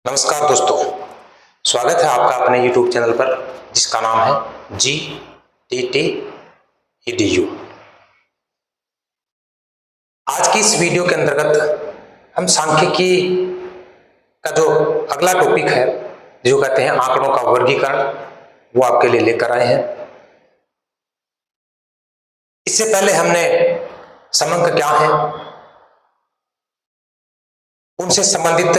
नमस्कार दोस्तों, स्वागत है आपका अपने YouTube चैनल पर जिसका नाम है GTT-EDU। आज की इस वीडियो के अंतर्गत हम सांख्यिकी का जो अगला टॉपिक है जो कहते हैं आंकड़ों का वर्गीकरण, वो आपके लिए लेकर आए हैं। इससे पहले हमने समंक क्या है, उनसे संबंधित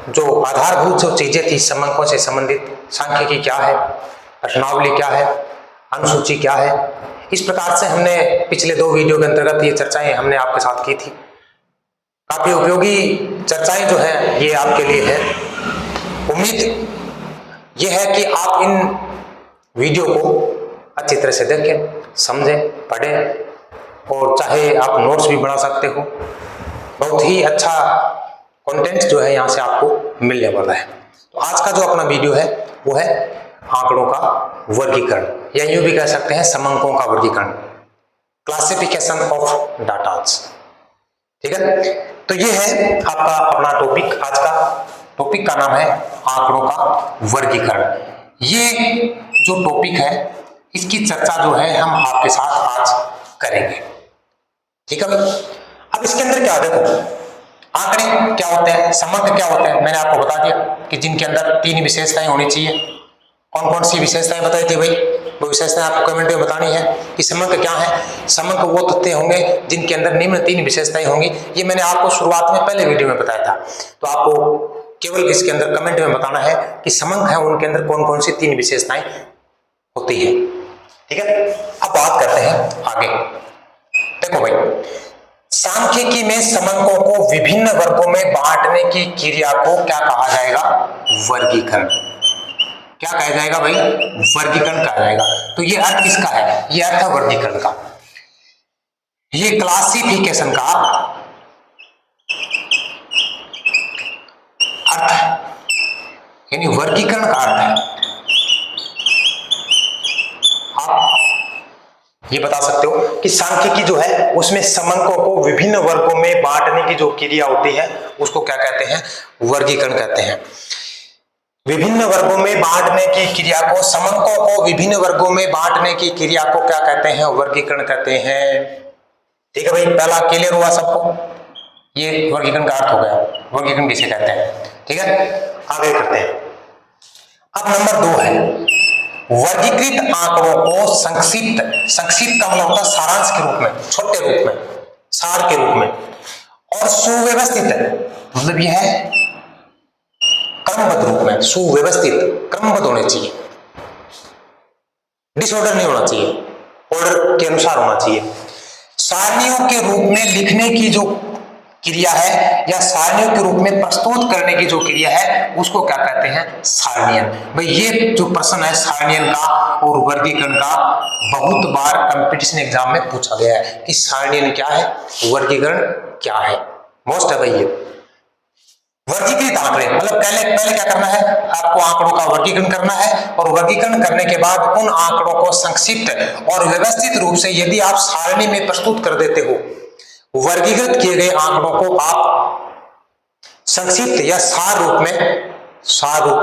जो आधारभूत जो चीजें थी, समंकों से संबंधित सांख्यिकी क्या है, प्रश्नावली क्या है, अनुसूची क्या है, इस प्रकार से हमने पिछले 2 वीडियो के अंतर्गत ये चर्चाएं हमने आपके साथ की थी। काफी उपयोगी चर्चाएं जो है ये आपके लिए है। उम्मीद ये है कि आप इन वीडियो को अच्छी तरह से देखें, समझें, पढ़ें और चाहे आप नोट्स भी बना सकते हो। बहुत ही अच्छा कंटेंट जो है यहाँ से आपको मिलने वाला है। तो आज का जो अपना वीडियो है वो है आंकड़ों का वर्गीकरण, या यूं भी कह सकते हैं समंकों का वर्गीकरण, क्लासिफिकेशन ऑफ डाटाज। ठीक है, तो ये है आपका अपना टॉपिक। आज का टॉपिक का नाम है आंकड़ों का वर्गीकरण। ये जो टॉपिक है इसकी चर्चा जो है हम आपके साथ आज करेंगे। ठीक है भाई, अब इसके अंदर क्या, देखो आंकड़े क्या होते हैं, समंक क्या होते हैं, मैंने आपको बता दिया कि जिनके अंदर 3 विशेषताएं होनी चाहिए। कौन कौन सी विशेषताएं बताई थी भाई, वो विशेषताएं आपको कमेंट में बतानी है कि समंक क्या है। समंक वो तथ्य होंगे जिनके अंदर निम्न 3 विशेषताएं होंगी। ये मैंने आपको शुरुआत में पहले वीडियो में बताया था, तो आपको केवल इसके अंदर कमेंट में बताना है कि समंक है उनके अंदर कौन कौन सी 3 विशेषताएं होती है। ठीक है, अब बात करते हैं आगे। देखो भाई, सांख्यिकी में समंकों को विभिन्न वर्गों में बांटने की क्रिया को क्या कहा जाएगा, वर्गीकरण। क्या कहा जाएगा भाई, वर्गीकरण कहा जाएगा। तो ये अर्थ किसका है, ये अर्थ है वर्गीकरण का, ये क्लासिफिकेशन का अर्थ है, यानी वर्गीकरण का अर्थ है। आप ये बता सकते हो कि सांख्यिकी जो है उसमें समंकों को विभिन्न वर्गों में बांटने की जो क्रिया होती है उसको क्या कहते हैं, वर्गीकरण कहते हैं। विभिन्न वर्गों में बांटने की क्रिया को, समंकों को विभिन्न वर्गों में बांटने की क्रिया को क्या कहते हैं, वर्गीकरण कहते हैं। ठीक है भाई, पहला क्लियर हुआ सबको, ये वर्गीकरण का अर्थ हो गया, वर्गीकरण किसे कहते हैं। ठीक है, आगे करते हैं। अब नंबर 2 है वर्गीकृत आंकड़ों को संक्षिप्त, संक्षिप्त का मतलब होता है सारांश के रूप में, छोटे रूप में, सार के रूप में, और सुव्यवस्थित मतलब यह है क्रमबद्ध रूप में, सुव्यवस्थित क्रमबद्ध होने चाहिए, डिसऑर्डर नहीं होना चाहिए, ऑर्डर के अनुसार होना चाहिए। सारणियों के रूप में लिखने की जो क्रिया है या सारणियों के रूप में प्रस्तुत करने की जो क्रिया है उसको क्या कहते हैं, सारणियन। भाई ये जो प्रश्न है सारणियन का और वर्गीकरण का बहुत बार कंपटीशन एग्जाम में पूछा गया है कि सारणियन क्या है, वर्गीकरण क्या है। मोस्ट है भाई ये वर्गीकृत आंकड़े, मतलब पहले क्या करना है, आपको आंकड़ों का वर्गीकरण करना है और वर्गीकरण करने के बाद उन आंकड़ों को संक्षिप्त और व्यवस्थित रूप से यदि आप सारणी में प्रस्तुत कर देते हो, वर्गीकृत किए गए आंकड़ों को आप संक्षिप्त या सार रूप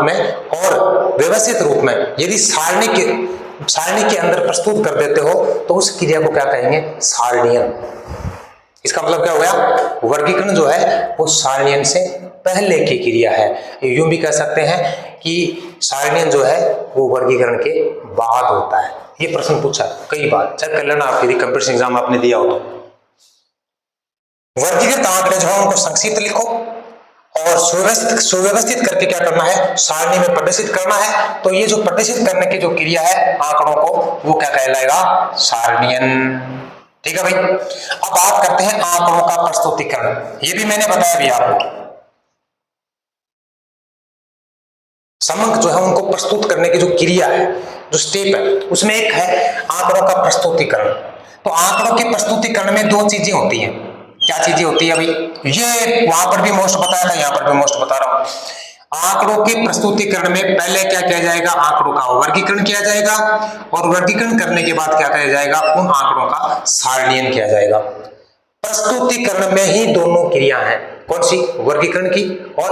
में और व्यवस्थित रूप में यदि सारणी के अंदर प्रस्तुत कर देते हो तो उस क्रिया को क्या कहेंगे, सारणीयन। इसका मतलब क्या हो गया, वर्गीकरण जो है वो सारणीयन से पहले की क्रिया है। यूं भी कह सकते हैं कि सारणीयन जो है वो वर्गीकरण के बाद होता है। ये प्रश्न पूछा कई बार, चेक कर लेना आप यदि कंपटीशन एग्जाम आपने दिया हो तो। वर्गीकृत आंकड़े जो है उनको संक्षिप्त लिखो और सुव्यवस्थित करके क्या करना है, सारणी में प्रदर्शित करना है। तो ये जो प्रदर्शित करने की जो क्रिया है आंकड़ों को, वो क्या कहलाएगा, सारणीयन। ठीक है भाई, अब बात करते हैं आंकड़ों का प्रस्तुतिकरण। ये भी मैंने बताया भी आपको, समंक जो है उनको प्रस्तुत करने की जो क्रिया है, जो स्टेप है, उसमें एक है आंकड़ों का प्रस्तुतिकरण। तो आंकड़ों के प्रस्तुतिकरण में 2 चीजें होती हैं। क्या चीजें होती है भाई, ये वहां पर भी मोस्ट बताया था, यहां पर भी मोस्ट बता रहा हूं। आंकड़ों के प्रस्तुतिकरण में पहले क्या किया जाएगा, आंकड़ों का वर्गीकरण किया जाएगा और वर्गीकरण करने के बाद क्या किया जाएगा, उन आंकड़ों का सारणीयन किया जाएगा। प्रस्तुतिकरण में ही दोनों क्रिया हैं, कौन सी, वर्गीकरण की और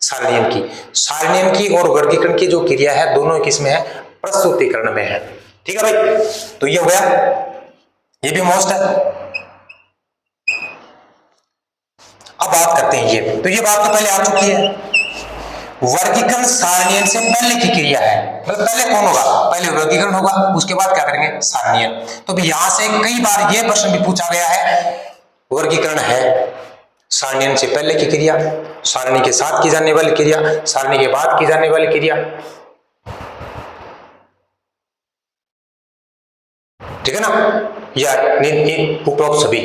सारणियन की। सारणियन की और वर्गीकरण की जो क्रिया है दोनों किसमें है? प्रस्तुतीकरण में है। ठीक है भाई, तो ये हो गया, ये भी मोस्ट है। अब बात करते हैं ये, तो ये बात तो पहले आ चुकी है। वर्गीकरण सारणियन से पहले की क्रिया है, मतलब पहले कौन होगा? पहले वर्गीकरण होगा, उसके बाद क्या करेंगे? सारणियन। तो भी यहां से कई बार ये प्रश्न भी पूछा गया है, वर्गीकरण है सारणियन से पहले की क्रिया, सारणी के साथ की जाने वाली क्रिया, सारणी के बाद की जाने वाली क्रिया। ठीक है ना? या उपरोक्त सभी,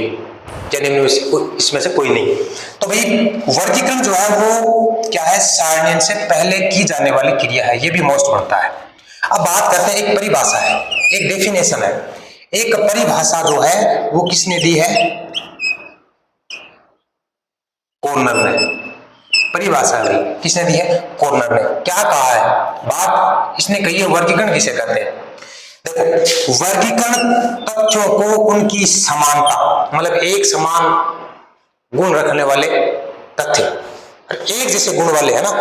इसमें से कोई नहीं। तो भाई वर्गीकरण जो है वो क्या है? सारणियन से पहले की जाने वाली क्रिया है, ये भी मोस्ट बनता है। अब बात करते हैं, एक परिभाषा है, एक डेफिनेशन है। एक परिभाषा जो है वो किसने दी है? कॉर्नर ने। परिभाषा भी किसने दी है? कॉर्नर ने। क्या कहा है? बात इसने कही है, वर्गीकरण किसे कहते हैं? देखो, वर्गीकरण तथ्यों को उनकी समानता, मतलब एक समान गुण रखने वाले तथ्य, एक जैसे गुण वाले है ना,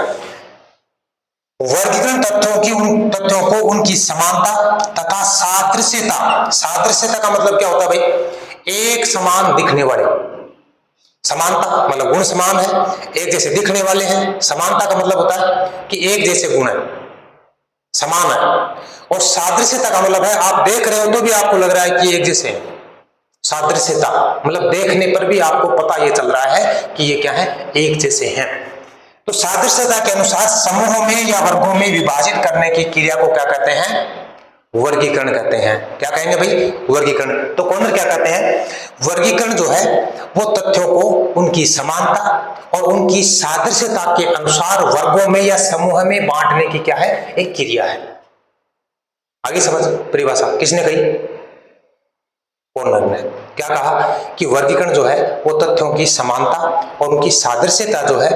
वर्गीकरण तथ्यों को उनकी समानता तथा सादृश्यता। सादृश्यता का मतलब क्या होता है भाई? एक समान दिखने वाले। समानता मतलब गुण समान है, एक जैसे दिखने वाले हैं। समानता का मतलब होता है कि एक जैसे गुण है, समान है। और सादृश्यता का मतलब है आप देख रहे हो तो भी आपको लग रहा है कि एक जैसे है। सादृश्यता मतलब देखने पर भी आपको पता ये चल रहा है कि ये क्या है? एक जैसे हैं। तो सादृश्यता के अनुसार समूहों में या वर्गों में विभाजित करने की क्रिया को क्या कहते हैं? वर्गीकरण कहते हैं। क्या कहेंगे भाई? वर्गीकरण। तो कॉर्नर क्या कहते हैं? वर्गीकरण जो है वो तथ्यों को उनकी समानता और उनकी सादृश्यता के अनुसार वर्गों में या समूह में बांटने की क्या है? एक क्रिया है। आगे समझ, परिभाषा किसने कही? कॉर्नर ने। क्या कहा? कि वर्गीकरण जो है वो तथ्यों की समानता और उनकी सादृश्यता जो है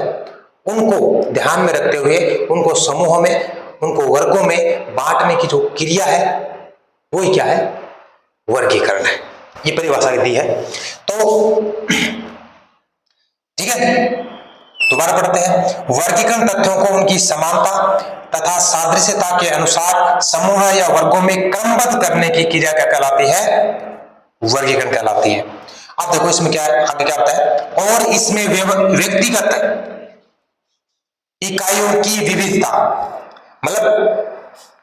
उनको ध्यान में रखते हुए उनको समूहों में, उनको वर्गों में बांटने की जो क्रिया है वही क्या है? वर्गीकरण है। ये परिभाषा दी है। तो ठीक है, दोबारा पढ़ते हैं। वर्गीकरण तथ्यों को उनकी समानता तथा सादृश्यता के अनुसार समूह या वर्गों में क्रमबद्ध करने की क्रिया क्या कहलाती है? वर्गीकरण कहलाती है। अब देखो इसमें क्या है, आगे क्या आता है? और इसमें व्यक्तिगत इकाइयों की विविधता, मतलब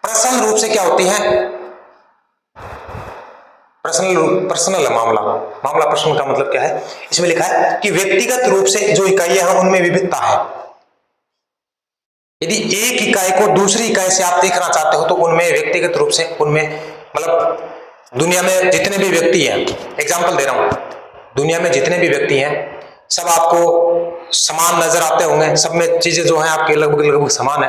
पर्सनल रूप से क्या होती है? पर्सनल मामला पर्सनल का मतलब क्या है? इसमें लिखा है कि व्यक्तिगत रूप से जो इकाइयां हैं उनमें विविधता है। यदि एक इकाई को दूसरी इकाई से आप देखना चाहते हो तो उनमें व्यक्तिगत रूप से, उनमें मतलब दुनिया में जितने भी व्यक्ति हैं, एग्जाम्पल दे रहा हूं, दुनिया में जितने भी व्यक्ति हैं सब आपको समान नजर आते होंगे, सब में चीजें जो हैं आपके लगभग समान है।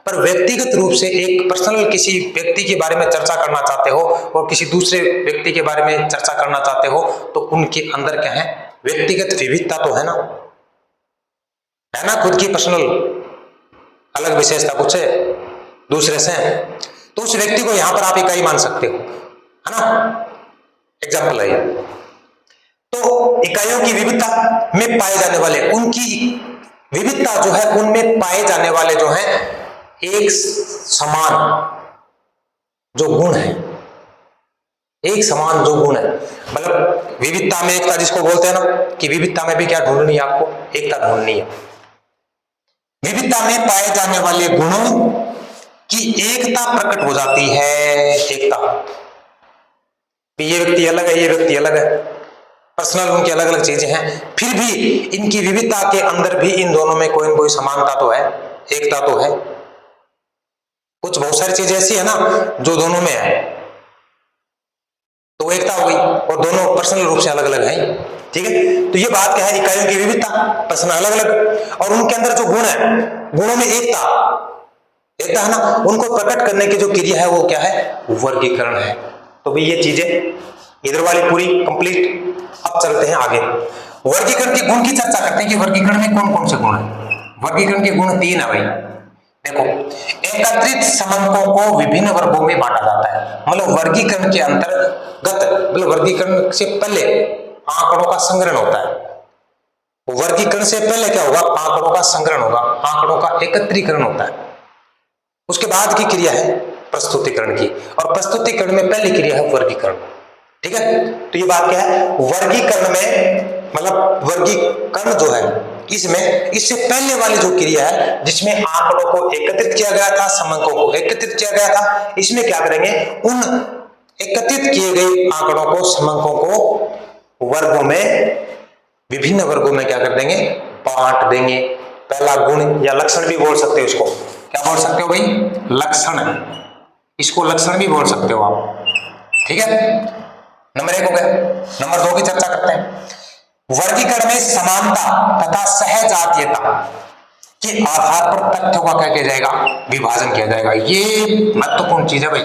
पर व्यक्तिगत रूप से एक पर्सनल किसी व्यक्ति के बारे में चर्चा करना चाहते हो और किसी दूसरे व्यक्ति के बारे में चर्चा करना चाहते हो तो उनके अंदर क्या है? व्यक्तिगत विविधता तो है ना, खुद की पर्सनल अलग विशेषता कुछ है दूसरे से, तो उस व्यक्ति को यहां पर आप इकाई मान सकते हो, है ना? एग्जाम्पल है ये। तो इकाइयों की विविधता में पाए जाने वाले, उनकी विविधता जो है उनमें पाए जाने वाले जो है एक समान जो गुण है, एक समान जो गुण है, मतलब विविधता में एकता जिसको बोलते हैं ना, कि विविधता में भी क्या ढूंढनी है आपको? एकता ढूंढनी है। विविधता में पाए जाने वाले गुणों की एकता प्रकट हो जाती है। एकता, ये व्यक्ति अलग है, ये व्यक्ति अलग है, पर्सनल उनकी अलग अलग चीजें हैं, फिर भी इनकी विविधता के अंदर भी इन दोनों में कोई न कोई समानता तो है, एकता तो है। कुछ बहुत सारी चीजें ऐसी है ना जो दोनों में है, तो एकता हो गई, और दोनों पर्सनल रूप से अलग अलग हैं। ठीक है, तो ये बात क्या है? इकाइयों की विविधता, पर्सनल अलग अलग, और उनके अंदर जो गुण है, गुणों में एकता है ना, उनको प्रकट करने की जो क्रिया है वो क्या है? वर्गीकरण है। तो भाई ये चीजें इधर वाली पूरी कंप्लीट। अब चलते हैं आगे, वर्गीकरण के गुण की चर्चा करते हैं कि वर्गीकरण में कौन कौन से गुण है। वर्गीकरण के गुण 3 है भाई। देखो, एकत्रित समंकों को विभिन्न वर्गों में बांटा जाता है, मतलब वर्गीकरण के अंतर्गत, मतलब वर्गीकरण से पहले आंकड़ों का संग्रहण होता है। वर्गीकरण से पहले क्या होगा, आंकड़ों का संग्रहण होगा, आंकड़ों का एकत्रीकरण होता है। उसके बाद की क्रिया है प्रस्तुतिकरण की, और प्रस्तुतिकरण में पहली क्रिया है वर्गीकरण। ठीक है, तो ये बात क्या है, वर्गीकरण में मतलब वर्गीकरण जो है इसमें इससे पहले वाली जो क्रिया है जिसमें आंकड़ों को एकत्रित किया गया था, समंकों को एकत्रित किया गया था, इसमें क्या करेंगे, उन एकत्रित किए गए आंकड़ों को, समंकों को वर्गों में, विभिन्न वर्गों में क्या कर देंगे, बांट देंगे। पहला गुण या लक्षण भी बोल सकते हो इसको, क्या बोल सकते हो भाई, लक्षण, इसको लक्षण भी बोल सकते हो आप। ठीक है, नंबर 1 हो गया। नंबर 2 की चर्चा करते हैं। वर्गीकरण में समानता तथा सहजातीयता के आधार पर तथ्यों का क्या किया जाएगा, विभाजन किया जाएगा। ये महत्वपूर्ण चीज है भाई।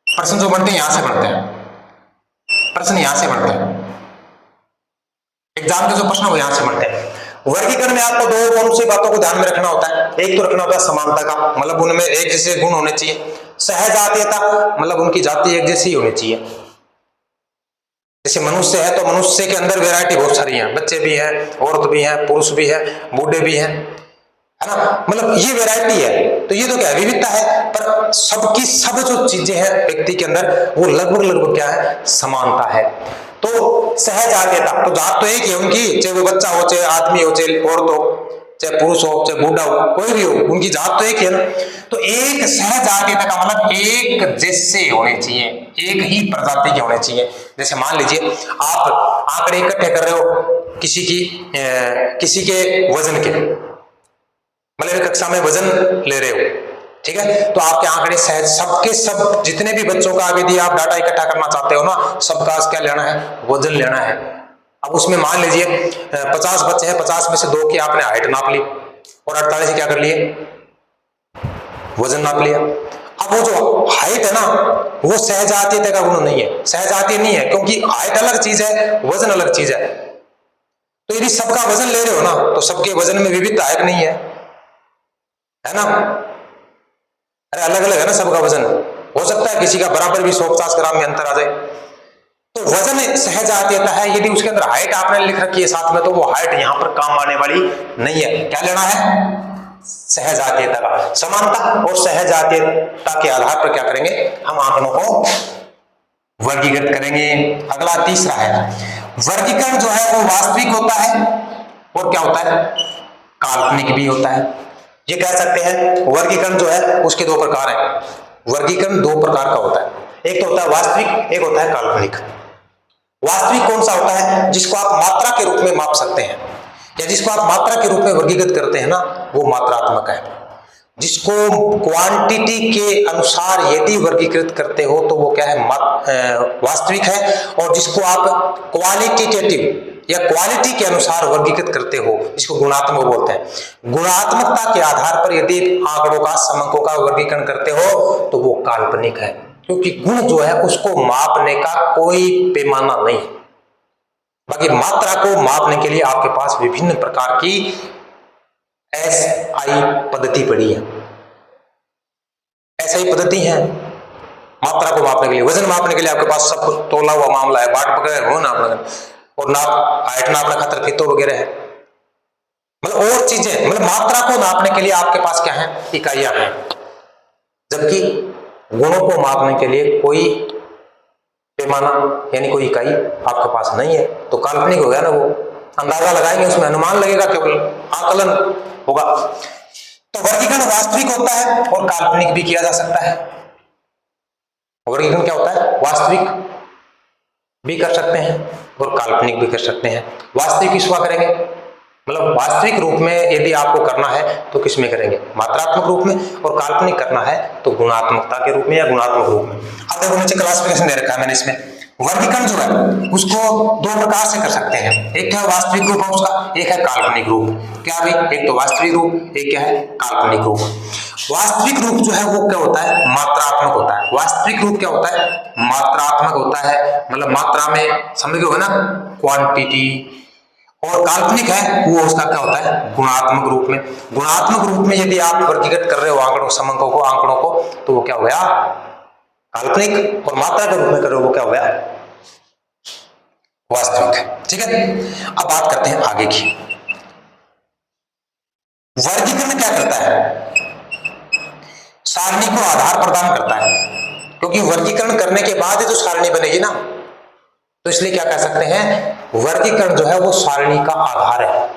प्रश्न जो बनते हैं यहां से बनते हैं, प्रश्न यहां से बनते हैं, एग्जाम के जो प्रश्न वो यहां से बनते हैं। वर्गीकरण में आपको दो कौन सी बातों को ध्यान में रखना होता है, एक तो रखना होता है समानता का, मतलब उनमें एक जैसे गुण होने चाहिए। सहजातीयता मतलब उनकी जाति एक जैसी होनी चाहिए। जैसे मनुष्य है तो मनुष्य के अंदर वैरायटी बहुत सारी है, बच्चे भी हैं, औरत भी हैं, पुरुष भी है, बूढ़े भी हैं, है ना, मतलब ये वैरायटी है, तो ये तो क्या है, विविधता है। पर सबकी सब जो चीजें हैं व्यक्ति के अंदर वो लगभग लगभग क्या है, समानता है। तो सहजातीयता, तो जात तो एक ही है उनकी, चाहे वो बच्चा हो, चाहे आदमी हो, चाहे औरत हो, चाहे पुरुष हो, चाहे बूढ़ा हो, कोई भी हो, उनकी जात तो एक ही है ना। तो एक सहजातीयता का मतलब एक जैसे होने चाहिए, एक ही प्रजाति के होने चाहिए। जैसे मान लीजिए आप आंकड़े इकट्ठे कर रहे हो किसी के वजन के, मतलब एक कक्षा में वजन ले रहे हो, ठीक है, तो आपके आंकड़े सहज सबके सब जितने भी बच्चों का आगे दिया आप डाटा इकट्ठा करना चाहते हो ना, सबका क्या लेना है, वजन लेना है। अब उसमें मान लीजिए 50 बच्चे हैं, 50 में से 2 की आपने हाइट नाप ली और 48 क्या कर लिए, वजन नाप लिया। अब वो जो हाइट है ना वो सहजातीयता का गुण नहीं है, सहजातीय नहीं है, क्योंकि हाइट अलग चीज है, वजन अलग चीज है। तो यदि सबका वजन ले रहे हो ना तो सबके वजन में विविधता है कि नहीं है ना, अरे अलग अलग है ना सबका वजन, हो सकता है किसी का बराबर भी 150 ग्राम में अंतर आ जाए। तो वजन सहजातीयता है, यदि उसके अंदर हाइट आपने लिख रखी है साथ में तो वो हाइट यहां पर काम आने वाली नहीं है। क्या लेना है, सहजातीयता का। समानता और सहजातीयता के आधार पर क्या करेंगे, हम आंकड़ों को वर्गीकृत करेंगे। अगला तीसरा है, वर्गीकरण जो है वो वास्तविक होता है और क्या होता है, काल्पनिक भी होता है। ये कह सकते हैं वर्गीकरण जो है उसके 2 प्रकार हैं। वर्गीकरण 2 प्रकार का होता है, एक तो होता है वास्तविक, एक होता है काल्पनिक। वास्तविक कौन सा होता है, जिसको आप मात्रा के रूप में माप सकते हैं, या जिसको आप मात्रा के रूप में वर्गीकृत करते हैं ना, वो मात्रात्मक है। जिसको क्वांटिटी के अनुसार यदि वर्गीकृत करते हो तो वो क्या है, वास्तविक है। और जिसको आप क्वालिटेटिव या क्वालिटी के अनुसार वर्गीकृत करते हो, जिसको गुणात्मक बोलते हैं, गुणात्मकता के आधार पर यदि आंकड़ों का, समंकों का वर्गीकरण करते हो तो वो काल्पनिक है, क्योंकि गुण जो है उसको मापने का कोई पैमाना नहीं। बाकी मात्रा को मापने के लिए आपके पास विभिन्न प्रकार की SI पद्धति पड़ी है, SI पद्धति है मात्रा को मापने के लिए। वजन मापने के लिए आपके पास सब कुछ तोला हुआ मामला है, बाट वगैरह हो ना, और नाप, हाइट नापना खातर फीतो वगैरह है, मतलब और चीजें, मतलब मात्रा को नापने के लिए आपके पास क्या है, इकाइयां हैं। जबकि गुणों को मापने के लिए कोई पैमाना यानी कोई इकाई आपके पास नहीं है, तो काल्पनिक हो गया ना, वो अंदाजा लगाएंगे, उसमें अनुमान लगेगा, केवल आकलन होगा। तो वर्गीकरण वास्तविक होता है और काल्पनिक भी किया जा सकता है। वर्गीकरण क्या होता है, वास्तविक भी कर सकते हैं और काल्पनिक भी कर सकते हैं। वास्तविक किसका करेंगे, मतलब वास्तविक रूप में यदि आपको करना है तो किस में करेंगे, मात्रात्मक रूप में, और काल्पनिक करना है तो गुणात्मकता के रूप में या गुणात्मक रूप में। अब देखो नीचे क्लासिफिकेशन दे रखा है मैंने इसमें। वर्गीकरण जो है उसको 2 प्रकार से कर सकते हैं, एक है वास्तविक रूप है उसका, एक है काल्पनिक रूप। क्या भाई, एक तो वास्तविक रूप, एक क्या है, काल्पनिक रूप। वास्तविक रूप जो है वो क्या होता है, मात्रात्मक होता है। वास्तविक रूप क्या होता है, मात्रात्मक होता है, मतलब मात्रा में समझ गए हो ना, क्वांटिटी। और काल्पनिक है वो उसका क्या होता है, गुणात्मक रूप में। गुणात्मक रूप में यदि आप वर्गीकृत कर रहे हो आंकड़ों, समंकों को, आंकड़ों को, तो वो क्या हो गया, काल्पनिक। और मात्रा के रूप में कर रहे हो वो क्या हो गया, वास्तविक। ठीक है, अब बात करते हैं आगे की। वर्गीकरण क्या करता है? सारणी को आधार प्रदान करता है, क्योंकि वर्गीकरण करने के बाद ही तो सारणी बनेगी ना, तो इसलिए क्या कह सकते हैं, वर्गीकरण जो है वो सारणी का आधार है।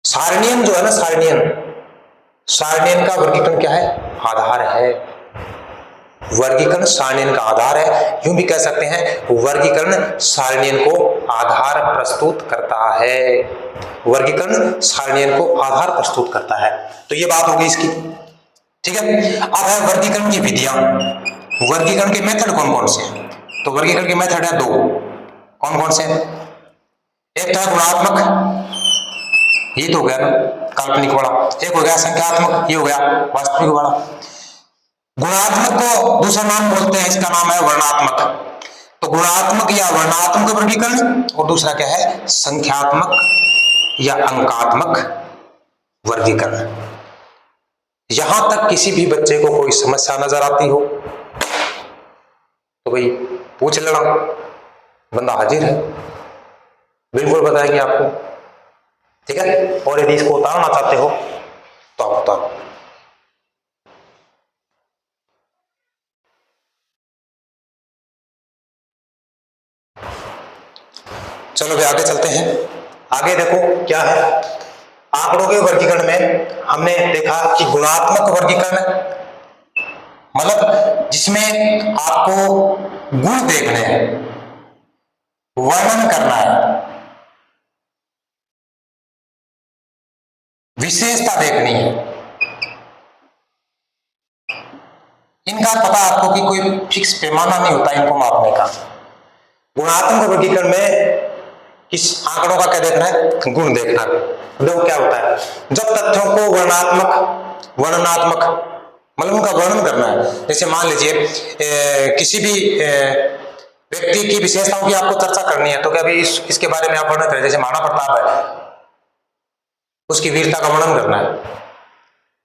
सारणियन जो है ना, सारणियन का वर्गीकरण क्या है? आधार है। वर्गीकरण सारणियन का आधार है, यूं भी कह सकते हैं वर्गीकरण सारणियन को आधार प्रस्तुत करता है। वर्गीकरण सारणियन को आधार प्रस्तुत करता है, तो ये बात होगी इसकी। ठीक है, अब है वर्गीकरण की विधियां। वर्गीकरण के मेथड कौन कौन से हैं? तो वर्गीकरण के मेथड है दो, कौन कौन से? एक तो है गुणात्मक, ये तो हो गया ना काल्पनिक वाला। एक हो गया संख्यात्मक, ये हो गया वास्तविक वाला। गुणात्मक को दूसरा नाम बोलते हैं, इसका नाम है वर्णात्मक। तो गुणात्मक या वर्णात्मक वर्गीकरण, और दूसरा क्या है, संख्यात्मक या अंकात्मक वर्गीकरण। यहां तक किसी भी बच्चे को कोई समस्या नजर आती हो तो भाई पूछ लेना, बंदा हाजिर है, बिल्कुल बताएंगे आपको। ठीक है, और यदि इसको उतारना चाहते हो तो आप उतारो। चलो भाई आगे चलते हैं। आगे देखो क्या है, आंकड़ों के वर्गीकरण में हमने देखा कि गुणात्मक वर्गीकरण मतलब जिसमें आपको गुण देखने हैं, वर्णन करना है, विशेषता देखनी है। इनका पता आपको कि कोई फिक्स पैमाना नहीं होता इनको मापने का। गुणात्मक वर्गीकरण में किस आंकड़ों का क्या देखना है, गुण देखना है। देखो क्या होता है, जब तथ्यों को वर्णनात्मक मतलब उनका वर्णन करना है। जैसे मान लीजिए किसी भी व्यक्ति की विशेषताओं की आपको चर्चा करनी है, तो क्या भी इसके बारे में आप वर्णन करें। जैसे महाराणा प्रताप है, उसकी वीरता का वर्णन करना है,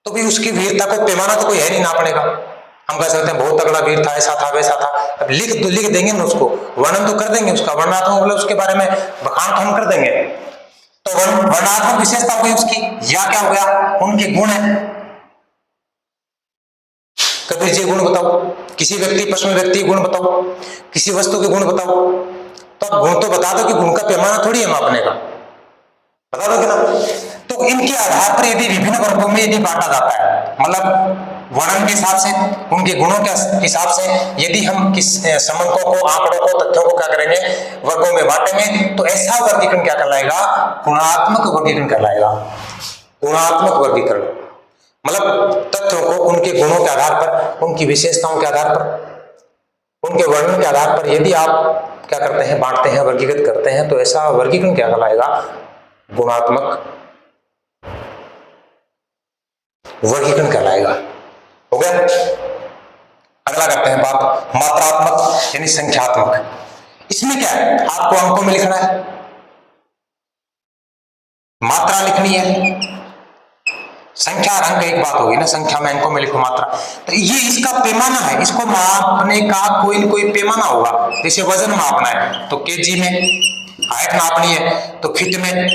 तो भी उसकी वीरता को पैमाना तो कोई है नहीं नापने का। हम कह सकते हैं बहुत तगड़ा वीर था, ऐसा था वैसा था, अब लिख देंगे ना उसको, वर्णन तो कर देंगे उसका, वर्णनात्मक मतलब उसके बारे में बखान तो हम कर देंगे। तो वर्णनात्मक विशेषता कोई उसकी, या क्या हो गया, उनके गुण है। कबीर जी गुण बताओ, किसी व्यक्ति पर्सनल व्यक्ति गुण बताओ, किसी वस्तु के गुण बताओ, तो आप गुण तो बता दो कि गुण का पैमाना थोड़ी है मापने का, बता दोगे ना। तो इनके आधार पर यदि विभिन्न वर्गों में यदि बांटा जाता है, मतलब वर्णन के हिसाब से, उनके गुणों के हिसाब से, यदि हम किस संबंधों को, आंकड़ों को, तथ्यों को क्या करेंगे, वर्गों में बांटेंगे, तो ऐसा वर्गीकरण क्या कहलाएगा, गुणात्मक वर्गीकरण कहलाएगा। गुणात्मक वर्गीकरण मतलब तथ्यों को उनके गुणों के आधार पर, उनकी विशेषताओं के आधार पर, उनके वर्णन के आधार पर यदि आप क्या करते हैं, बांटते हैं, वर्गीकृत करते हैं, तो ऐसा वर्गीकरण क्या कहलाएगा, गुणात्मक वर्गीकरण कहलाएगा। हो गया। अगला करते हैं बात मात्रात्मक यानी संख्यात्मक। इसमें क्या है, आपको अंकों में लिखना है, मात्रा लिखनी है। संख्या और अंक एक बात होगी ना, संख्या में अंकों में लिखो मात्रा, तो ये इसका पैमाना है, इसको मापने का कोई न कोई पैमाना होगा। जैसे वजन मापना है तो केजी में, हाइट नापनी है तो फीट में,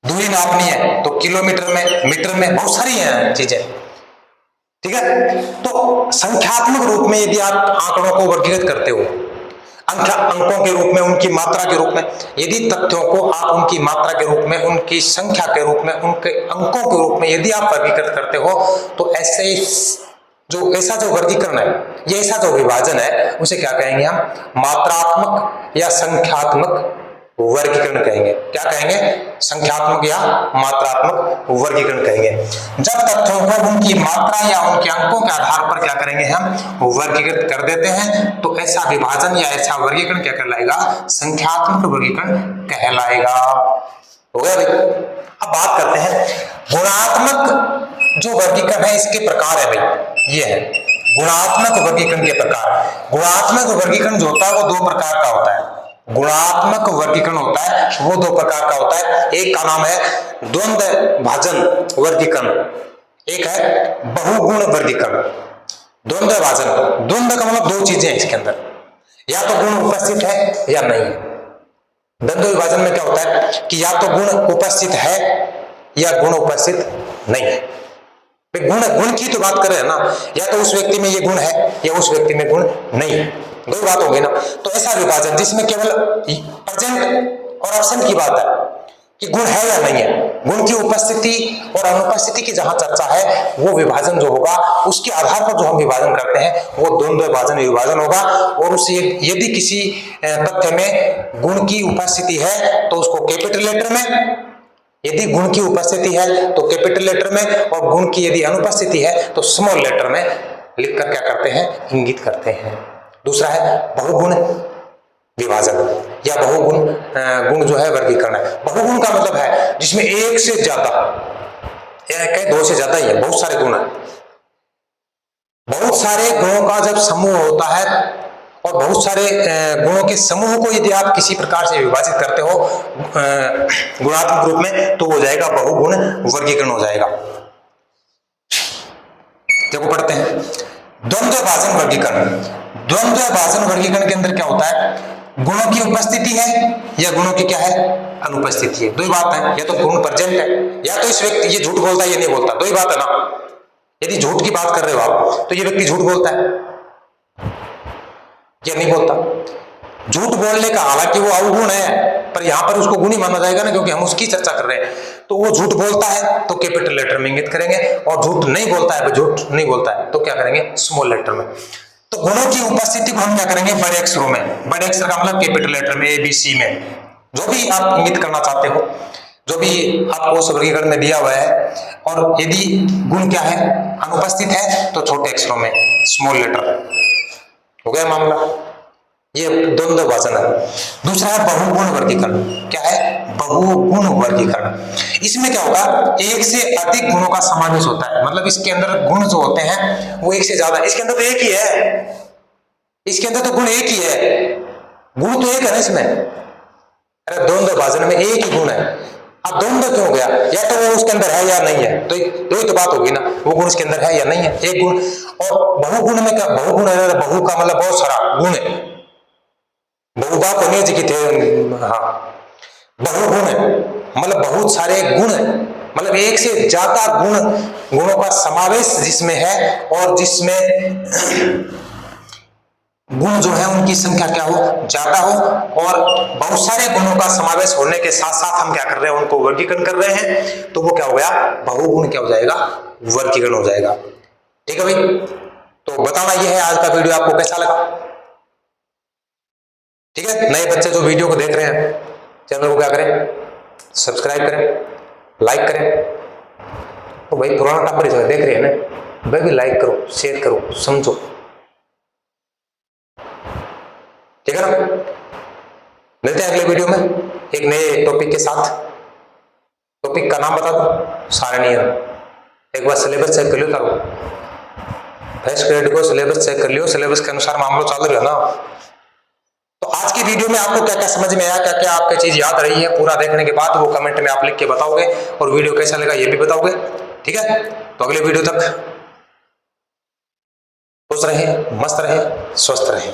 दूरी नापनी है तो किलोमीटर में, मीटर में, बहुत सारी हैं चीजें। ठीक है, तो संख्यात्मक रूप में यदि आप आंकड़ों को वर्गीकृत करते हो, अंकों के रूप में, उनकी मात्रा के रूप में, यदि तथ्यों को आप उनकी मात्रा के रूप में, उनकी संख्या के रूप में, उनके अंकों के रूप में यदि आप वर्गीकृत करते हो, तो ऐसा जो वर्गीकरण है, ये ऐसा जो विभाजन है, उसे क्या कहेंगे हम, मात्रात्मक या संख्यात्मक वर्गीकरण कहेंगे। क्या कहेंगे, संख्यात्मक या मात्रात्मक वर्गीकरण कहेंगे। जब तथ्यों को उनकी मात्रा या उनके अंकों के आधार पर क्या करेंगे, हम वर्गीकृत कर देते हैं, तो ऐसा विभाजन या ऐसा वर्गीकरण क्या कहलाएगा, संख्यात्मक वर्गीकरण कहलाएगा। हो गया भाई। अब बात करते हैं गुणात्मक जो वर्गीकरण है, इसके प्रकार है भाई, ये है गुणात्मक वर्गीकरण के प्रकार। गुणात्मक वर्गीकरण जो होता है वो दो प्रकार का होता है। गुणात्मक वर्गीकरण होता है वो दो प्रकार का होता है। एक का नाम है द्वंद्व भाजन वर्गीकरण, एक है बहुगुण वर्गीकरण। द्वंद्व भाजन, द्वंद्व का मतलब दो चीजें हैं इसके अंदर, या तो गुण उपस्थित है या नहीं है। द्वंद्व विभाजन में क्या होता है कि या तो गुण उपस्थित है या गुण उपस्थित नहीं है। गुण की तो बात कर रहे हैं ना, या तो उस व्यक्ति में ये गुण है या उस व्यक्ति में गुण नहीं है, दो बात होगी ना। तो ऐसा विभाजन जिसमें केवल प्रेजेंट और एब्सेंट की बात है कि गुण है या नहीं है, गुण की उपस्थिति और अनुपस्थिति की जहां चर्चा है, वो विभाजन जो होगा उसके आधार पर जो हम विभाजन करते हैं वो द्वंद्व विभाजन होगा। और उसे यदि किसी तथ्य में गुण की उपस्थिति है तो उसको कैपिटल लेटर में, यदि गुण की उपस्थिति है तो कैपिटल लेटर में, और गुण की यदि अनुपस्थिति है तो स्मॉल लेटर में लिखकर क्या करते हैं, इंगित करते हैं। दूसरा है बहुगुण विभाजन या बहुगुण गुण जो है वर्गीकरण है। बहुगुण का मतलब है जिसमें एक से ज्यादा या कहीं दो से ज्यादा ही है, बहुत सारे गुण है। बहुत सारे गुणों का जब समूह होता है और बहुत सारे गुणों के समूह को यदि आप किसी प्रकार से विभाजित करते हो गुणात्मक रूप में, तो हो जाएगा बहुगुण वर्गीकरण हो जाएगा। देखो पढ़ते हैं द्वंद्व विभाजन वर्गीकरण। द्वंद्व विभाजन वर्गीकरण के अंदर क्या होता है, गुणों की उपस्थिति है या गुणों की क्या है, अनुपस्थिति है। दो ही बात है, या तो गुण प्रेजेंट है या तो इस व्यक्ति ये झूठ बोलता है या नहीं बोलता, दो ही बात है ना। यदि झूठ की बात कर रहे हो आप तो ये व्यक्ति झूठ बोलता है या नहीं बोलता। झूठ बोलने का हालांकि वो अवगुण है, पर यहां पर उसको गुण ही माना जाएगा ना, क्योंकि हम उसकी चर्चा कर रहे हैं। तो वो झूठ बोलता है तो कैपिटल लेटर में इंगित करेंगे, और झूठ नहीं बोलता है, झूठ नहीं बोलता है तो क्या करेंगे, स्मॉल लेटर में। तो गुणों की उपस्थिति को हम क्या करेंगे, बड़े अक्षरों में, बड़े अक्षर का मतलब कैपिटल लेटर में, ABC में, जो भी आप इंगित करना चाहते हो, जो भी आपको उस वर्गीकरण में दिया हुआ है। और यदि गुण क्या है, अनुपस्थित है, तो छोटे अक्षरों में, स्मॉल लेटर। हो गया मामला, ये द्वंद्व विभाजन है। दूसरा है बहुगुण वर्गीकरण। क्या है, बहुगुण वर्गीकरण। इसमें क्या होगा, एक से अधिक गुणों का समावेश होता है, मतलब इसके अंदर गुण जो होते हैं वो एक से ज्यादा, इसके अंदर तो एक ही है, इसके अंदर तो गुण एक ही है, गुण तो एक है ना इसमें। अरे द्वंद्व विभाजन में एक ही गुण है, अब द्वंद्व क्यों हो गया, या तो वो उसके अंदर है या नहीं है, तो दो ही तो बात होगी ना, वो गुण उसके अंदर है या नहीं है, एक गुण। और बहुगुण में क्या, बहुगुण है, बहु का मतलब बहुत सारा गुण है, बहुधा को जी की थे, हाँ बहुगुण है मतलब बहुत सारे गुण है, मतलब एक से ज्यादा गुणों का समावेश जिसमें है, और जिसमें गुण जो है उनकी संख्या क्या हो, ज्यादा हो, और बहुत सारे गुणों का समावेश होने के साथ साथ हम क्या कर रहे हैं, उनको वर्गीकरण कर रहे हैं, तो वो क्या हो गया, बहुगुण क्या हो जाएगा, वर्गीकरण हो जाएगा। ठीक है भाई, तो बताना ये है आज का वीडियो आपको कैसा लगा। ठीक है, नए बच्चे जो वीडियो को देख रहे हैं, चैनल को क्या करें, सब्सक्राइब करें, लाइक करें। तो भाई पुराना टापर देख रहे हैं ना भाई, भी लाइक करो, शेयर करो, समझो। ठीक है ना, मिलते हैं अगले वीडियो में एक नए टॉपिक के साथ। टॉपिक का नाम बता दो, सारणीय। एक बार सिलेबस चेक कर लो, करो फर्स्ट ग्रेड को सिलेबस चेक कर लियो, सिलेबस के अनुसार मामला चालू रहा ना। तो आज की वीडियो में आपको क्या क्या समझ में आया, क्या क्या आपकी चीज याद रही है, पूरा देखने के बाद वो कमेंट में आप लिख के बताओगे, और वीडियो कैसा लगा ये भी बताओगे। ठीक है, तो अगले वीडियो तक खुश रहे, मस्त रहे, स्वस्थ रहे।